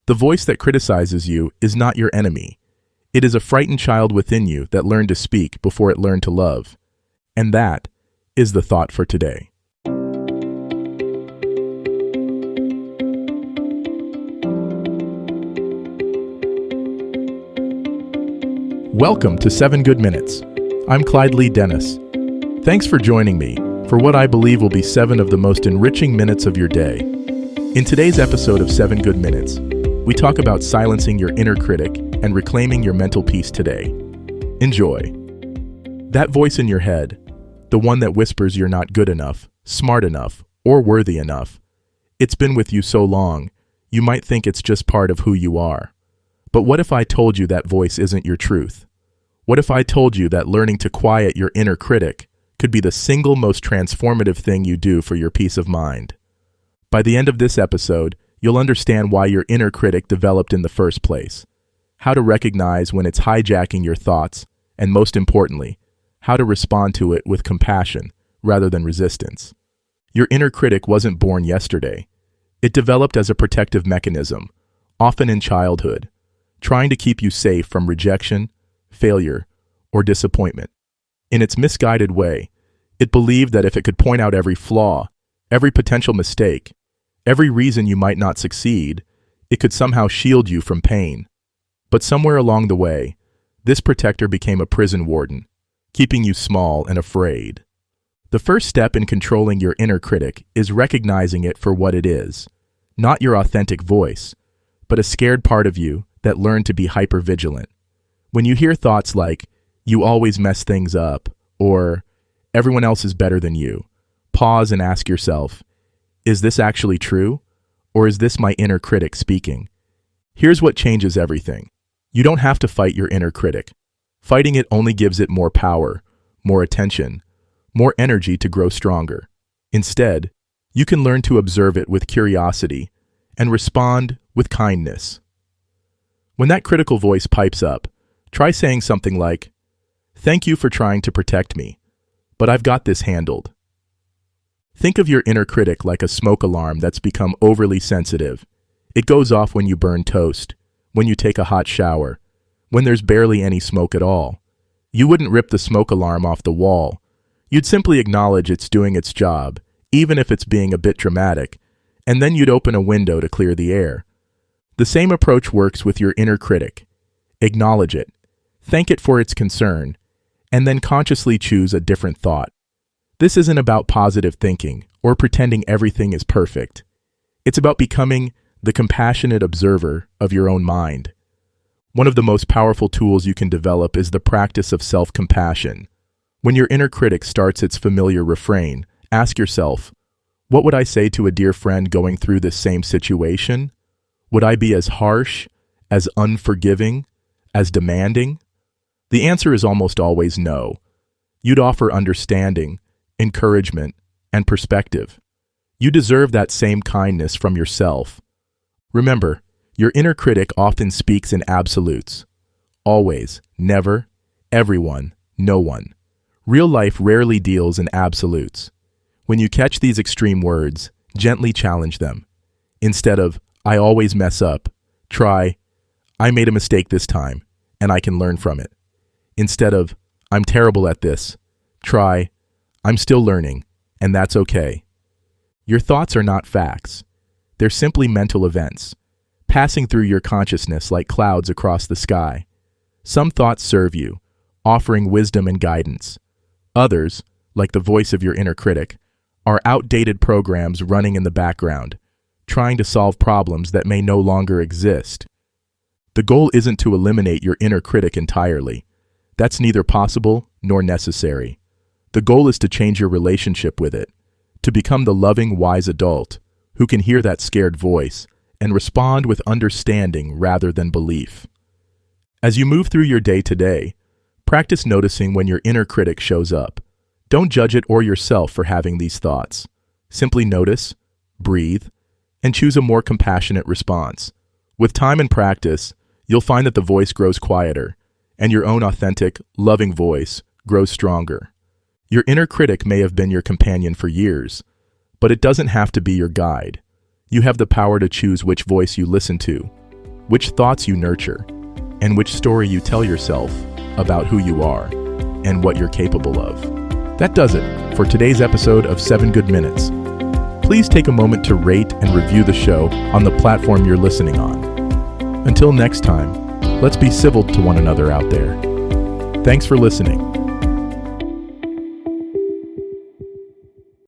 The voice that criticizes you is not your enemy. It is a frightened child within you that learned to speak before it learned to love. And that is the thought for today. Welcome to 7 Good Minutes. I'm Clyde Lee Dennis. Thanks for joining me for what I believe will be 7 of the most enriching minutes of your day. In today's episode of 7 Good Minutes, we talk about silencing your inner critic and reclaiming your mental peace today. Enjoy. That voice in your head, the one that whispers you're not good enough, smart enough, or worthy enough, it's been with you so long, you might think it's just part of who you are. But what if I told you that voice isn't your truth? What if I told you that learning to quiet your inner critic could be the single most transformative thing you do for your peace of mind? By the end of this episode, you'll understand why your inner critic developed in the first place, how to recognize when it's hijacking your thoughts, and most importantly, how to respond to it with compassion rather than resistance. Your inner critic wasn't born yesterday. It developed as a protective mechanism, often in childhood, trying to keep you safe from rejection, failure, or disappointment. In its misguided way, it believed that if it could point out every flaw, every potential mistake, every reason you might not succeed, it could somehow shield you from pain. But somewhere along the way, this protector became a prison warden, keeping you small and afraid. The first step in controlling your inner critic is recognizing it for what it is, not your authentic voice, but a scared part of you that learned to be hypervigilant. When you hear thoughts like, "You always mess things up," or "Everyone else is better than you," pause and ask yourself, is this actually true? Or is this my inner critic speaking? Here's what changes everything. You don't have to fight your inner critic. Fighting it only gives it more power, more attention, more energy to grow stronger. Instead, you can learn to observe it with curiosity and respond with kindness. When that critical voice pipes up, try saying something like, "Thank you for trying to protect me, but I've got this handled." Think of your inner critic like a smoke alarm that's become overly sensitive. It goes off when you burn toast, when you take a hot shower, when there's barely any smoke at all. You wouldn't rip the smoke alarm off the wall. You'd simply acknowledge it's doing its job, even if it's being a bit dramatic, and then you'd open a window to clear the air. The same approach works with your inner critic. Acknowledge it, thank it for its concern, and then consciously choose a different thought. This isn't about positive thinking or pretending everything is perfect. It's about becoming the compassionate observer of your own mind. One of the most powerful tools you can develop is the practice of self-compassion. When your inner critic starts its familiar refrain, ask yourself, what would I say to a dear friend going through this same situation? Would I be as harsh, as unforgiving, as demanding? The answer is almost always no. You'd offer understanding, encouragement, and perspective. You deserve that same kindness from yourself. Remember, your inner critic often speaks in absolutes. Always, never, everyone, no one. Real life rarely deals in absolutes. When you catch these extreme words, gently challenge them. Instead of, "I always mess up," try, "I made a mistake this time, and I can learn from it." Instead of, "I'm terrible at this," try, "I'm still learning, and that's okay." Your thoughts are not facts. They're simply mental events, passing through your consciousness like clouds across the sky. Some thoughts serve you, offering wisdom and guidance. Others, like the voice of your inner critic, are outdated programs running in the background, trying to solve problems that may no longer exist. The goal isn't to eliminate your inner critic entirely. That's neither possible nor necessary. The goal is to change your relationship with it, to become the loving, wise adult who can hear that scared voice and respond with understanding rather than belief. As you move through your day today, practice noticing when your inner critic shows up. Don't judge it or yourself for having these thoughts. Simply notice, breathe, and choose a more compassionate response. With time and practice, you'll find that the voice grows quieter, and your own authentic, loving voice grows stronger. Your inner critic may have been your companion for years, but it doesn't have to be your guide. You have the power to choose which voice you listen to, which thoughts you nurture, and which story you tell yourself about who you are and what you're capable of. That does it for today's episode of 7 Good Minutes. Please take a moment to rate and review the show on the platform you're listening on. Until next time, let's be civil to one another out there. Thanks for listening.